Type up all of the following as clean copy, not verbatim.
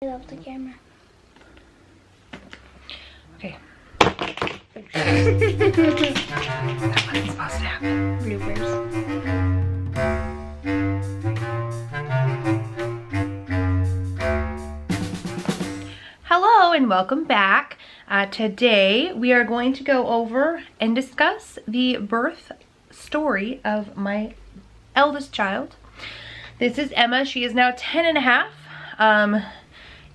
I love the camera. Okay. That wasn't supposed to happen. Bloopers. Hello and welcome back. Today we are going to go over and discuss the birth story of my eldest child. This is Emma. She is now 10 and a half.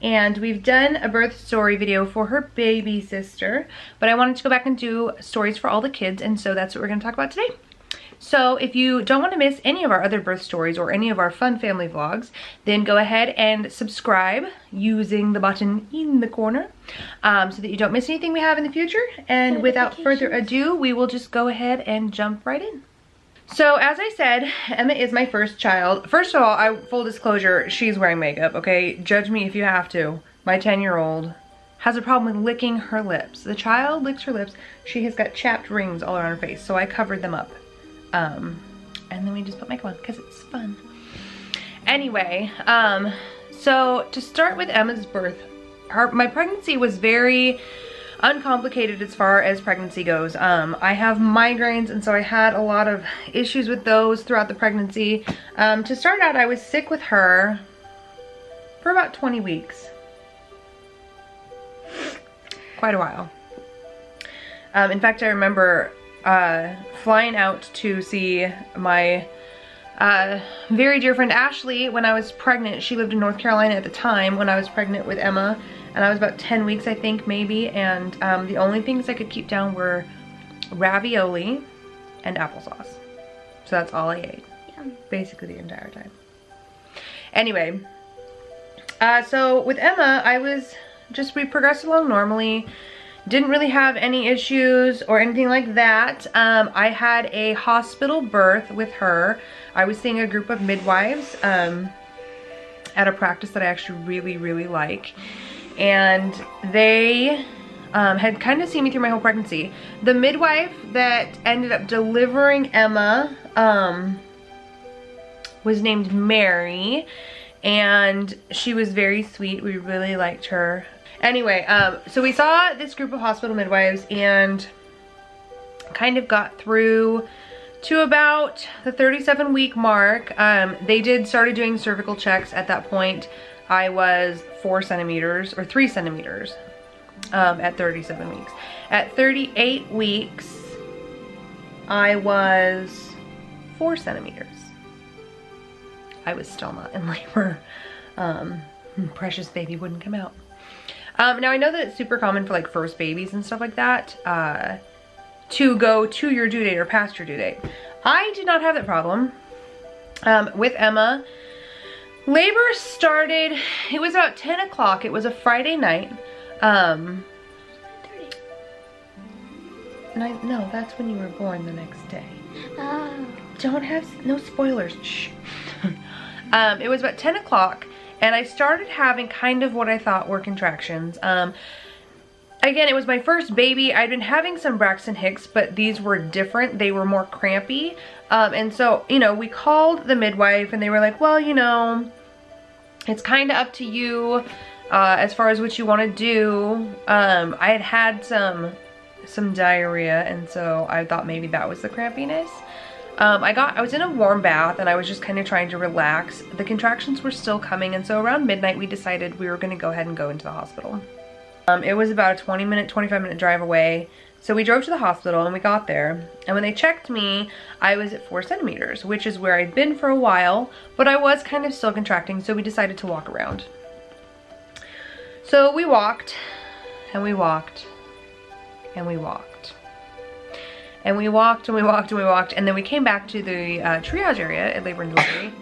And we've done a birth story video for her baby sister, but I wanted to go back and do stories for all the kids, and so that's what we're going to talk about today. So if you don't want to miss any of our other birth stories or any of our fun family vlogs, then go ahead and subscribe using the button in the corner so that you don't miss anything we have in the future. And without further ado, we will just go ahead and jump right in. So as I said, Emma is my first child. First of all, full disclosure, she's wearing makeup, okay? Judge me if you have to. My 10-year-old has a problem with licking her lips. The child licks her lips. She has got chapped rings all around her face, so I covered them up. And then we just put makeup on because it's fun. Anyway, so to start with Emma's birth, my pregnancy was very uncomplicated as far as pregnancy goes. I have migraines, and so I had a lot of issues with those throughout the pregnancy. To start out, I was sick with her for about 20 weeks. Quite a while. In fact, I remember flying out to see my very dear friend Ashley when I was pregnant. She lived in North Carolina at the time when I was pregnant with Emma, and I was about 10 weeks, I think, maybe, and the only things I could keep down were ravioli and applesauce. So that's all I ate, basically the entire time. Anyway, so with Emma, we progressed along normally. Didn't really have any issues or anything like that. I had a hospital birth with her. I was seeing a group of midwives at a practice that I actually really like. And they had kind of seen me through my whole pregnancy. The midwife that ended up delivering Emma was named Mary, and she was very sweet. We really liked her. Anyway, so we saw this group of hospital midwives and kind of got through to about the 37-week mark. They started doing cervical checks at that point. I was 4 centimeters or 3 centimeters at 37 weeks. At 38 weeks, I was 4 centimeters. I was still not in labor. Precious baby wouldn't come out. Now I know that it's super common for like first babies and stuff like that to go to your due date or past your due date. I did not have that problem. With Emma, labor started, it was about 10 o'clock. It was a Friday night. No, that's when you were born the next day. Oh. Don't have, no spoilers. Shh. It was about 10 o'clock. And I started having kind of what I thought were contractions. Again, it was my first baby. I'd been having some Braxton Hicks, but these were different. They were more crampy. And so, we called the midwife and they were like, well, it's kind of up to you as far as what you want to do. I had some diarrhea, and so I thought maybe that was the crampiness. I was in a warm bath and I was just kind of trying to relax. The contractions were still coming, and so around midnight we decided we were going to go ahead and go into the hospital. It was about a 25-minute drive away. So we drove to the hospital and we got there. And when they checked me, I was at 4 centimeters, which is where I'd been for a while, but I was kind of still contracting, so we decided to walk around. So we walked and we walked and we walked. And we walked and we walked and we walked, and then we came back to the triage area at labor and delivery.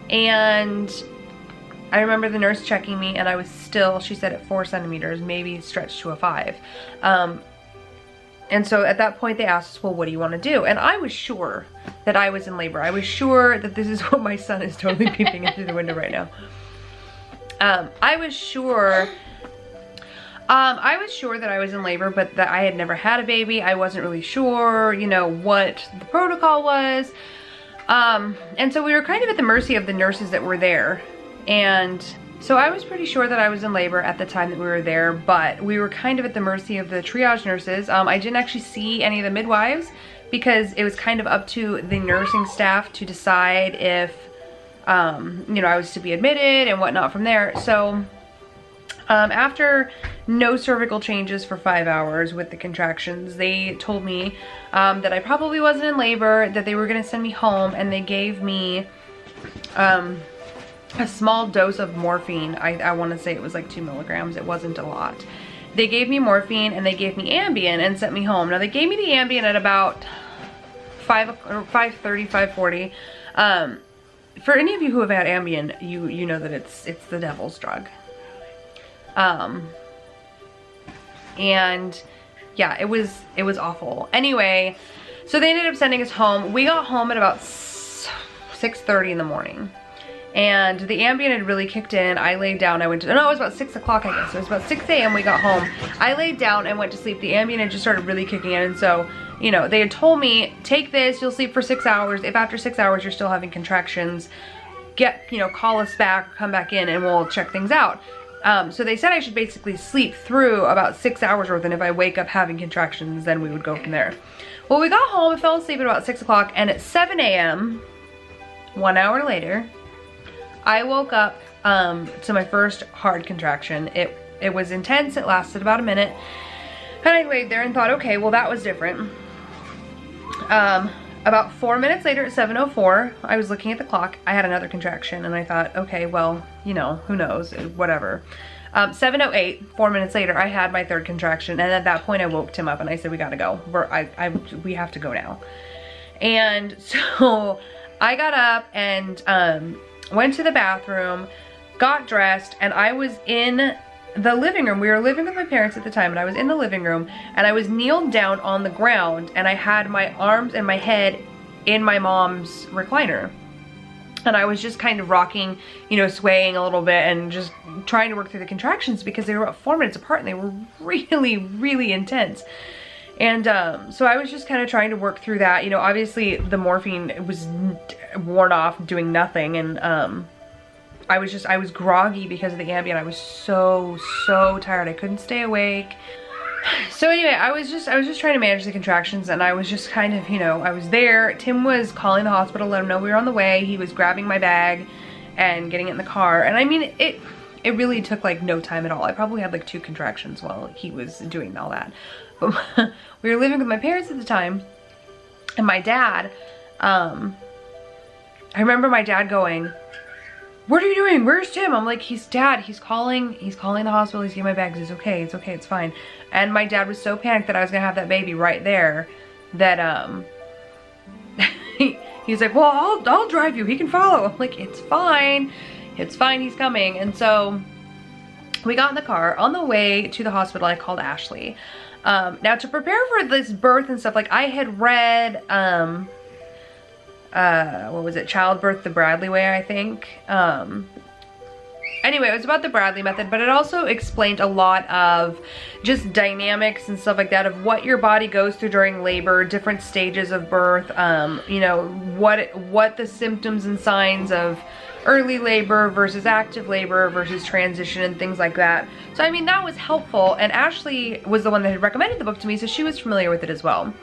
And I remember the nurse checking me, and I was still, she said, at 4 centimeters, maybe stretched to a 5. And so at that point they asked us, well, what do you want to do? And I was sure that I was in labor. I was sure that this is what my son is totally peeping in through the window right now. I was sure that I was in labor, but that I had never had a baby. I wasn't really sure, what the protocol was. And so we were kind of at the mercy of the nurses that were there. And So I was pretty sure that I was in labor at the time that we were there, but we were kind of at the mercy of the triage nurses. I didn't actually see any of the midwives because it was kind of up to the nursing staff to decide if, you know, I was to be admitted and whatnot from there. So after no cervical changes for 5 hours with the contractions, they told me that I probably wasn't in labor, that they were gonna send me home, and they gave me a small dose of morphine. I want to say it was like 2 milligrams. It wasn't a lot. They gave me morphine and they gave me ambien and sent me home. Now they gave me the ambien at about 5:30, 5:40. For any of you who have had ambien, you know that it's the devil's drug. And yeah, it was awful. Anyway, so they ended up sending us home. We got home at about 6:30 in the morning. And the ambien had really kicked in. I laid down, I went to, no, it was about 6 o'clock, I guess. It was about 6 a.m. we got home. I laid down and went to sleep. The ambien had just started really kicking in. And so, you know, they had told me, take this, you'll sleep for 6 hours. If after 6 hours you're still having contractions, call us back, come back in, and we'll check things out. So they said I should basically sleep through about 6 hours worth, and if I wake up having contractions, then we would go from there. Well, we got home, I fell asleep at about 6 o'clock, and at 7 a.m., 1 hour later, I woke up to my first hard contraction. It was intense, it lasted about a minute, and I laid there and thought, okay, well that was different. About 4 minutes later at 7:04, I was looking at the clock, I had another contraction, and I thought, okay, well, you know, who knows, whatever. 7:08, 4 minutes later, I had my third contraction, and at that point I woke Tim up and I said, we gotta go, we have to go now. And so I got up and went to the bathroom, got dressed, and I was in the living room. We were living with my parents at the time, and I was in the living room, and I was kneeled down on the ground, and I had my arms and my head in my mom's recliner. And I was just kind of rocking, you know, swaying a little bit and just trying to work through the contractions because they were about 4 minutes apart and they were really, really intense. And so I was just kind of trying to work through that. You know, obviously the morphine was worn off, doing nothing, and I was groggy because of the ambien. I was so tired. I couldn't stay awake. So anyway, I was just trying to manage the contractions, and I was just kind of, you know, I was there. Tim was calling the hospital, let him know we were on the way. He was grabbing my bag and getting it in the car. And I mean, it really took like no time at all. I probably had like 2 contractions while he was doing all that. But we were living with my parents at the time, and my dad, I remember my dad going, what are you doing? Where's Tim? I'm like, he's calling the hospital, he's getting my bags, it's okay, it's fine. And my dad was so panicked that I was gonna have that baby right there that he's like, well, I'll drive you, he can follow. I'm like, it's fine, he's coming. And so we got in the car. On the way to the hospital, I called Ashley. Now to prepare for this birth and stuff, like I had read, what was it, Childbirth the Bradley Way, I think. Anyway, it was about the Bradley method, but it also explained a lot of just dynamics and stuff like that of what your body goes through during labor, different stages of birth, you know, what the symptoms and signs of early labor versus active labor versus transition and things like that. So I mean, that was helpful, and Ashley was the one that had recommended the book to me, so she was familiar with it as well.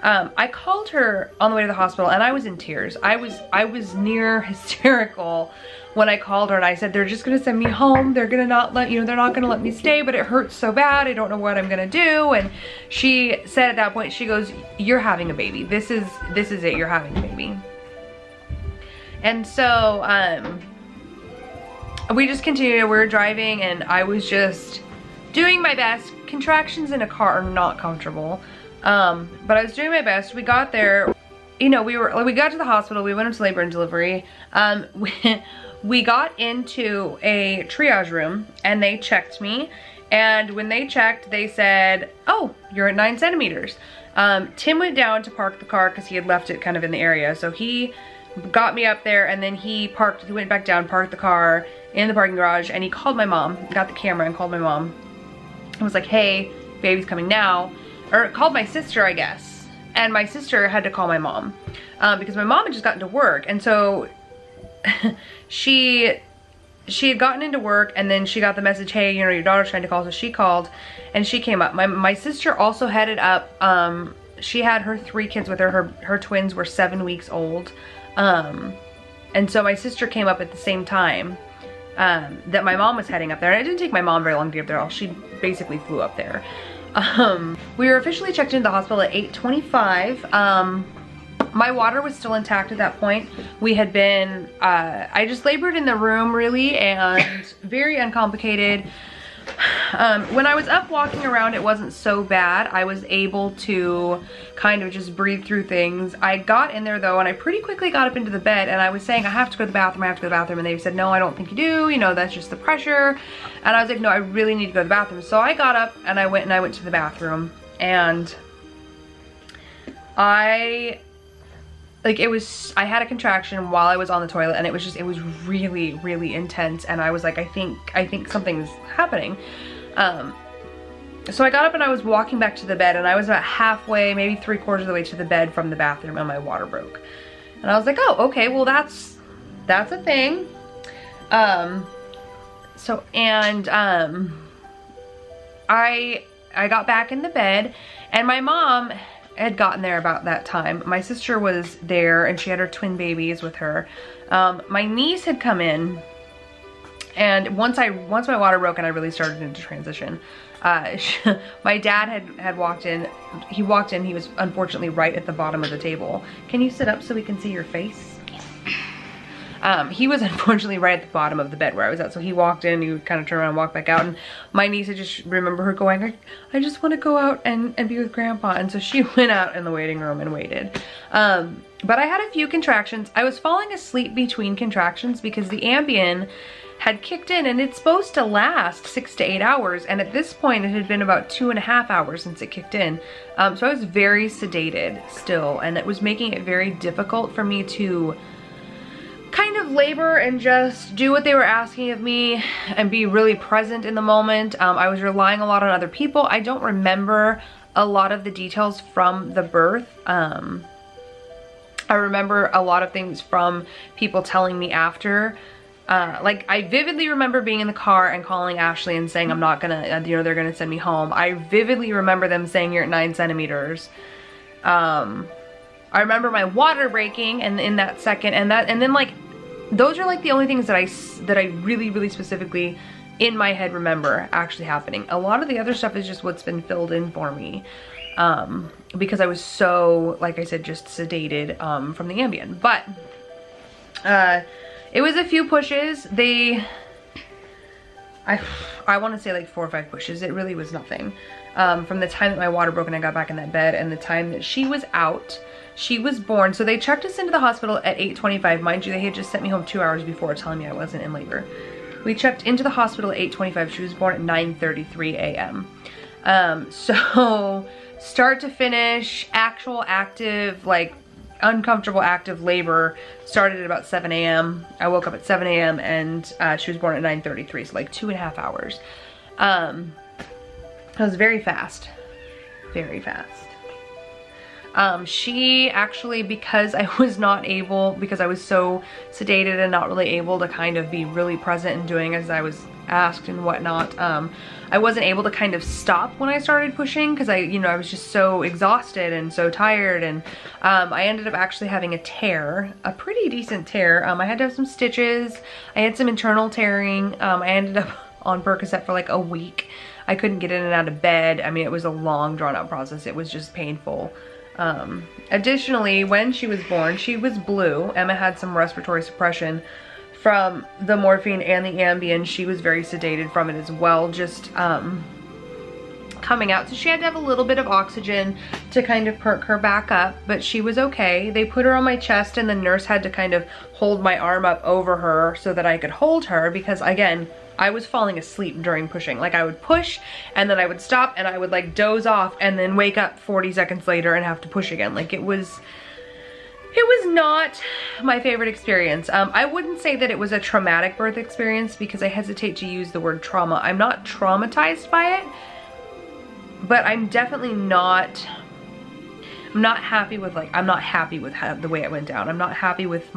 I called her on the way to the hospital, and I was in tears. I was near hysterical when I called her, and I said, they're just gonna send me home, they're gonna not let, you know, they're not gonna let me stay, but it hurts so bad, I don't know what I'm gonna do. And she said at that point, she goes, you're having a baby, this is it, you're having a baby. And so we just continued. We were driving, and I was just doing my best. Contractions in a car are not comfortable, but I was doing my best. We got there, you know, we got to the hospital, we went into labor and delivery. We got into a triage room, and they checked me, and when they checked, they said, oh, you're at 9 centimeters. Tim went down to park the car because he had left it kind of in the area, so he got me up there, and then he went back down, parked the car in the parking garage, and he called my mom, got the camera and called my mom. I was like, hey, baby's coming now. Or called my sister, I guess. And my sister had to call my mom because my mom had just gotten to work. And so she she had gotten into work, and then she got the message, hey, you know, your daughter's trying to call. So she called and she came up. My sister also headed up. She had her 3 kids with her. Her twins were 7 weeks old. And so my sister came up at the same time that my mom was heading up there. And it didn't take my mom very long to get there. She basically flew up there. We were officially checked into the hospital at 8:25. My water was still intact at that point. We had been, I just labored in the room really, and very uncomplicated. When I was up walking around, it wasn't so bad. I was able to kind of just breathe through things. I got in there though, and I pretty quickly got up into the bed, and I was saying, I have to go to the bathroom, I have to go to the bathroom. And they said, no, I don't think you do. You know, that's just the pressure. And I was like, no, I really need to go to the bathroom. So I got up and I went to the bathroom, and I had a contraction while I was on the toilet, and it was really, really intense. And I was like, I think something's happening. So I got up and I was walking back to the bed, and I was about halfway, maybe 3/4 of the way to the bed from the bathroom, and my water broke. And I was like, oh, okay, well that's a thing. I got back in the bed, and my mom had gotten there about that time. My sister was there, and she had her twin babies with her. My niece had come in, and once my water broke and I really started into transition, my dad had walked in. He walked in, he was unfortunately right at the bottom of the table. Can you sit up so we can see your face? He was unfortunately right at the bottom of the bed where I was at. So he walked in, he would kind of turn around and walk back out. And my niece, I just remember her going, I just want to go out and be with Grandpa. And so she went out in the waiting room and waited. But I had a few contractions. I was falling asleep between contractions because the ambien had kicked in, and it's supposed to last 6 to 8 hours. And at this point, it had been about 2.5 hours since it kicked in. So I was very sedated still, and it was making it very difficult for me to kind of labor and just do what they were asking of me and be really present in the moment. I was relying a lot on other people. I don't remember a lot of the details from the birth. I remember a lot of things from people telling me after. Like, I vividly remember being in the car and calling Ashley and saying, I'm not gonna, you know, they're gonna send me home. I vividly remember them saying you're at 9 centimeters. I remember my water breaking, and in that second, and then like, those are like the only things that I really, really specifically in my head remember actually happening. A lot of the other stuff is just what's been filled in for me. Because I was so, like I said, just sedated, from the ambien. But, it was a few pushes. I want to say like 4 or 5 pushes. It really was nothing. From the time that my water broke and I got back in that bed, and the time that she was out. She was born, so they checked us into the hospital at 8:25. Mind you, they had just sent me home 2 hours before telling me I wasn't in labor. We checked into the hospital at 8:25. She was born at 9:33 a.m. So start to finish, actual active, like uncomfortable active labor started at about 7 a.m. I woke up at 7 a.m. and she was born at 9:33, so like 2.5 hours. It was very fast, very fast. She actually, because I was so sedated and not really able to kind of be really present and doing as I was asked and whatnot, I wasn't able to kind of stop when I started pushing because I was just so exhausted and so tired, and I ended up actually having a tear, a pretty decent tear. I had to have some stitches. I had some internal tearing. I ended up on Percocet for like a week. I couldn't get in and out of bed. I mean, it was a long drawn out process. It was just painful. Additionally, when she was born, she was blue. Emma had some respiratory suppression from the morphine and the ambien. She was very sedated from it as well, just coming out. So she had to have a little bit of oxygen to kind of perk her back up, but she was okay. They put her on my chest, and the nurse had to kind of hold my arm up over her so that I could hold her, because again, I was falling asleep during pushing. Like, I would push and then I would stop and I would like doze off and then wake up 40 seconds later and have to push again. Like, it was not my favorite experience. I wouldn't say that it was a traumatic birth experience because I hesitate to use the word trauma. I'm not traumatized by it, but I'm definitely not happy with, like, I'm not happy with the way it went down. I'm not happy with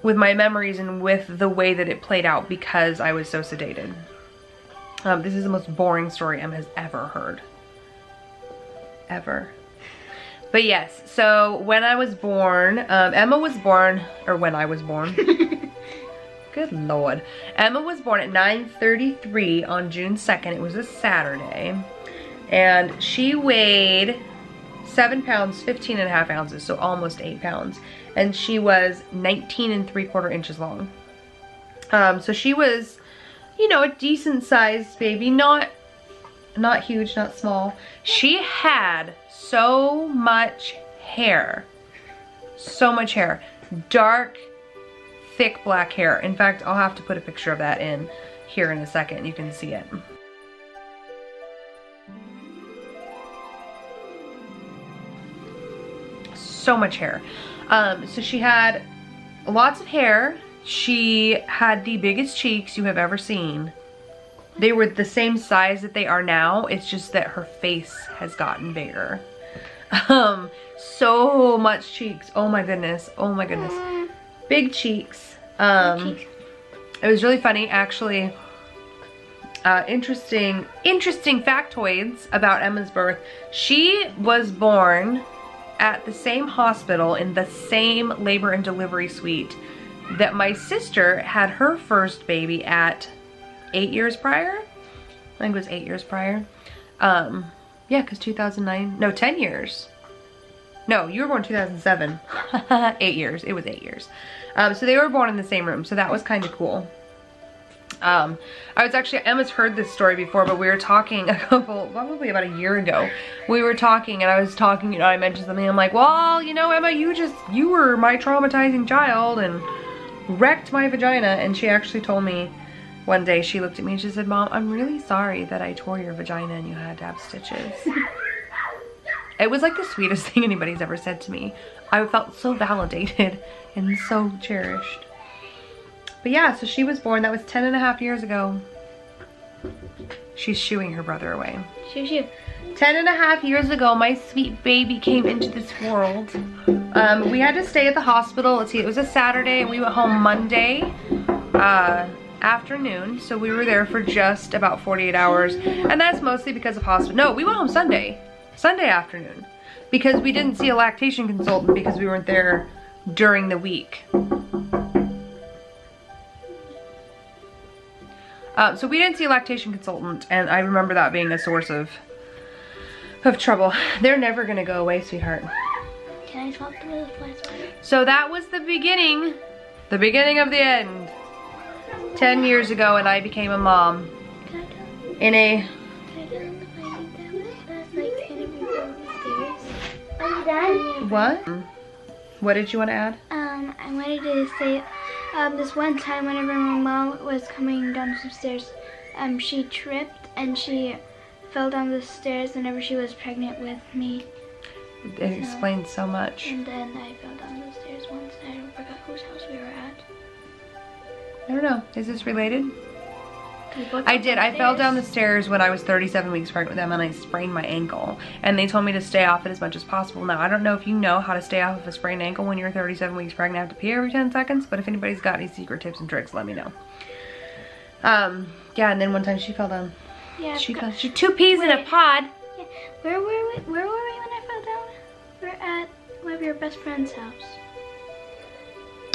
with my memories and with the way that it played out because I was so sedated. This is the most boring story Emma has ever heard. Ever. But yes, so when I was born, Emma was born, or when I was born. Good Lord. Emma was born at 9:33 on June 2nd. It was a Saturday. And she weighed 7 pounds, 15 and a half ounces, so almost 8 pounds. And she was 19 3/4 inches long. So she was, you know, a decent sized baby, not huge, not small. She had so much hair. So much hair. Dark, thick black hair. In fact, I'll have to put a picture of that in here in a second. You can see it. So much hair. So she had lots of hair. She had the biggest cheeks you have ever seen. They were the same size that they are now. It's just that her face has gotten bigger. So much cheeks. Oh my goodness. Oh my goodness. Big cheeks. It was really funny, actually. Interesting factoids about Emma's birth. She was born at the same hospital in the same labor and delivery suite that my sister had her first baby at 8 years prior. I think it was 8 years prior. Yeah, because 2009, no, 10 years. No, you were born 2007. 8 years, it was 8 years. So they were born in the same room, so that was kind of cool. I was actually, Emma's heard this story before, but we were talking probably about a year ago. We were talking and I was talking, you know, I mentioned something. I'm like, well, you know, Emma, you were my traumatizing child and wrecked my vagina. And she actually told me one day, she looked at me and she said, Mom, I'm really sorry that I tore your vagina and you had to have stitches. It was like the sweetest thing anybody's ever said to me. I felt so validated and so cherished. But yeah, so she was born, that was 10 and a half years ago. She's shooing her brother away. Shoo shoo. 10 and a half years ago, my sweet baby came into this world. We had to stay at the hospital. Let's see, it was a Saturday and we went home Monday afternoon. So we were there for just about 48 hours. And that's mostly because of hospital. No, we went home Sunday afternoon. Because we didn't see a lactation consultant because we weren't there during the week. So we didn't see a lactation consultant, and I remember that being a source of trouble. They're never gonna go away, sweetheart. Can I swap the butterfly sweater? So that was the beginning of the end. 10 years ago, and I became a mom. Can I tell them? In a... Can I tell them the funny thing that last night kind of before the stairs? Are you done? What? What did you want to add? I wanted to say, this one time whenever my mom was coming down some stairs, she tripped and she fell down the stairs whenever she was pregnant with me. It explains so much. And then I fell down the stairs once and I forgot whose house we were at. I don't know. Is this related? I did. I fell down the stairs when I was 37 weeks pregnant with them and I sprained my ankle. And they told me to stay off it as much as possible. Now, I don't know if you know how to stay off of a sprained ankle when you're 37 weeks pregnant. Have to pee every 10 seconds. But if anybody's got any secret tips and tricks, let me know. Yeah, and then one time she fell down. Yeah. She 2 peas in a pod. Yeah. Where were we when I fell down? We're at one of your best friend's house.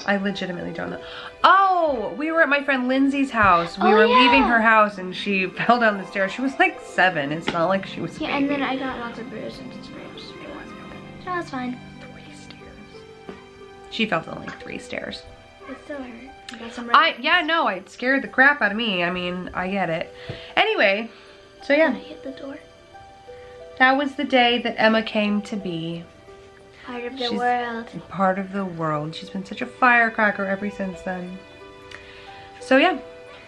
I legitimately don't know. Oh, we were at my friend Lindsay's house. We were yeah. leaving her house and she fell down the stairs. She was like 7. It's not like she was a Yeah, baby. and then I got lots of bruises and scrapes. It wasn't good. No, it's fine. 3 stairs. She fell down like 3 stairs. It still hurt. I got some Yeah, no, it scared the crap out of me. I mean, I get it. Anyway, so yeah. I hit the door. That was the day that Emma came to be. Part of the world. Part of the world. She's been such a firecracker ever since then. So yeah.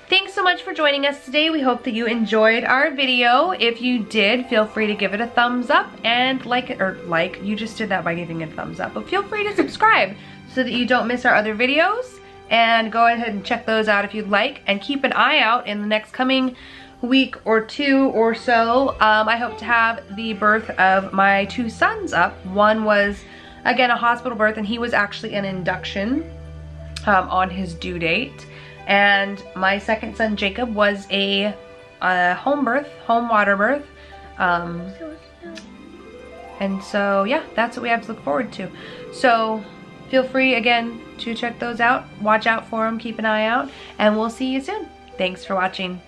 Thanks so much for joining us today. We hope that you enjoyed our video. If you did, feel free to give it a thumbs up and like it, or you just did that by giving it a thumbs up. But feel free to subscribe so that you don't miss our other videos. And go ahead and check those out if you'd like. And keep an eye out in the next coming week or 2 or so. I hope to have the birth of my 2 sons up. One was, again, a hospital birth, and he was actually an induction. on his due date. And my second son, Jacob, was a home water birth. And so, yeah, that's what we have to look forward to. So feel free, again, to check those out. Watch out for them. Keep an eye out. And we'll see you soon. Thanks for watching.